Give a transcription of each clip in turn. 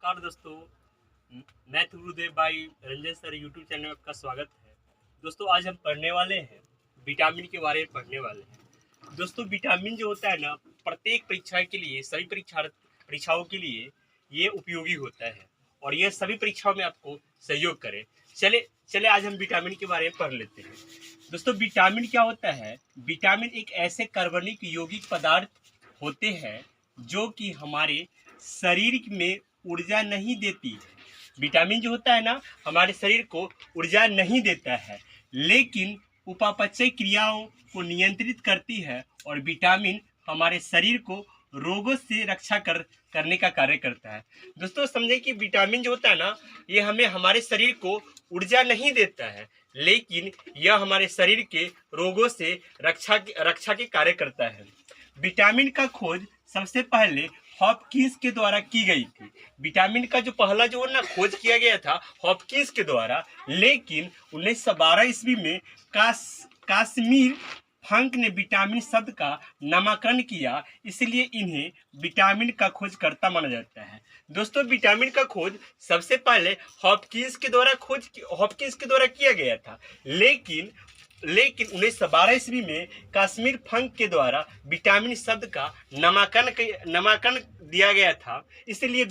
नमस्कार दोस्तों। मैं गुरुदेव भाई रंजन सर यूट्यूब चैनल में आपका स्वागत है। दोस्तों आज हम पढ़ने वाले हैं विटामिन के बारे में पढ़ने वाले हैं। दोस्तों विटामिन जो होता है ना, प्रत्येक परीक्षा के लिए, सभी परीक्षाओं के लिए ये उपयोगी होता है और यह सभी परीक्षाओं में आपको सहयोग करे। चले आज हम विटामिन के बारे में पढ़ लेते हैं। दोस्तों विटामिन क्या होता है? विटामिन एक ऐसे कार्बनिक यौगिक पदार्थ होते हैं जो कि हमारे शरीर में ऊर्जा नहीं देती है। विटामिन जो होता है ना, हमारे शरीर को ऊर्जा नहीं देता है, लेकिन उपापचय क्रियाओं को नियंत्रित करती है और विटामिन हमारे शरीर को रोगों से रक्षा करने का कार्य करता है। दोस्तों समझे कि विटामिन जो होता है ना, ये हमारे शरीर को ऊर्जा नहीं देता है, लेकिन यह हमारे शरीर के रोगों से रक्षा के कार्य करता है। विटामिन का खोज सबसे पहले हॉपकिंस के द्वारा की गई थी। विटामिन का जो पहला जो है ना खोज किया गया था हॉपकिंस के द्वारा, लेकिन 1912 ईस्वी में काश्मीर फंक ने विटामिन शब्द का नामकरण किया, इसलिए इन्हें विटामिन का खोजकर्ता माना जाता है। दोस्तों विटामिन का खोज सबसे पहले हॉपकिंस के द्वारा किया गया था, लेकिन 1912 ईस्वी में काश्मीर फंक के द्वारा विटामिन शब्द का नामकरण दिया गया था, इसलिए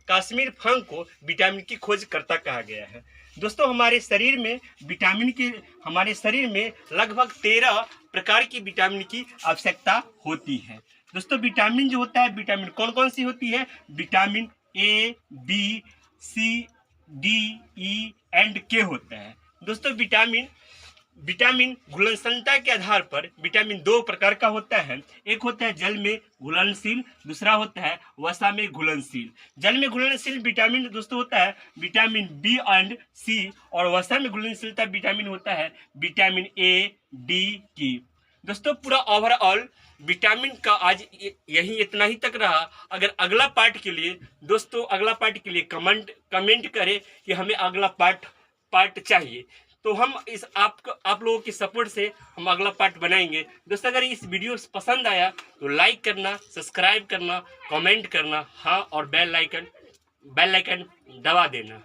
काश्मीर फंक को विटामिन की खोजकर्ता कहा गया है। दोस्तों हमारे शरीर में लगभग 13 प्रकार की विटामिन की आवश्यकता होती है। दोस्तों विटामिन जो होता है, विटामिन कौन कौन सी होती है? Vitamin A, B, C, D, E and K होता है। दोस्तों विटामिन घुलनशीलता के आधार पर विटामिन 2 प्रकार का होता है। एक होता है जल में घुलनशील, दूसरा होता है वसा में घुलनशील। जल में घुलनशील विटामिन दोस्तों होता है विटामिन बी एंड सी, और वसा में घुलनशीलता विटामिन होता है विटामिन ए, डी की। दोस्तों पूरा ओवरऑल विटामिन का आज यही इतना ही तक रहा। अगर अगला पार्ट के लिए कमेंट करें कि हमें अगला पार्ट चाहिए, तो हम आप लोगों के सपोर्ट से हम अगला पार्ट बनाएंगे। दोस्तों अगर इस वीडियो पसंद आया तो लाइक करना, सब्सक्राइब करना, कमेंट करना, हाँ, और बेल आइकन दबा देना।